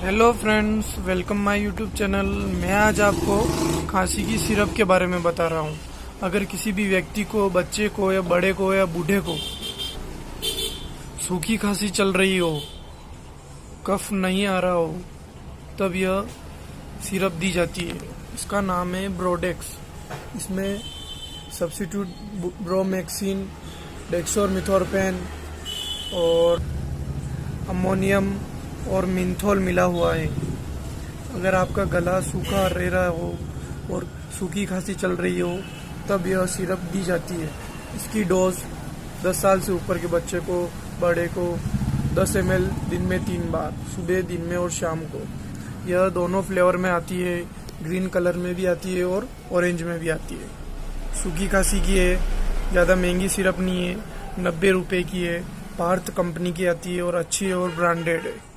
Hello friends, welcome my YouTube channel. मैं आज आपको खांसी की सिरप के बारे में बता रहा हूँ। अगर किसी भी व्यक्ति को, बच्चे को या बड़े को या बूढ़े को सूखी खांसी चल रही हो, कफ नहीं आ रहा हो, तब यह सिरप दी जाती है। इसका नाम है ब्रोडेक्स। इसमें सब्स्टिट्यूट ब्रोमेक्सिन, डेक्सोमिथोर्फेन और अमोनियम और मिंथोल मिला हुआ है। अगर आपका गला सूखा रह रहा हो और सूखी खांसी चल रही हो, तब यह सिरप दी जाती है। इसकी डोज 10 साल से ऊपर के बच्चे को, बड़े को 10 ml दिन में 3 बार, सुबह, दिन में और शाम को। यह दोनों फ्लेवर में आती है, ग्रीन कलर में भी आती है और ऑरेंज में भी आती है। सूखी खांसी की है, ज़्यादा महंगी सिरप नहीं है, 90 रुपए की है। पार्थ कंपनी की आती है और अच्छी है और ब्रांडेड है।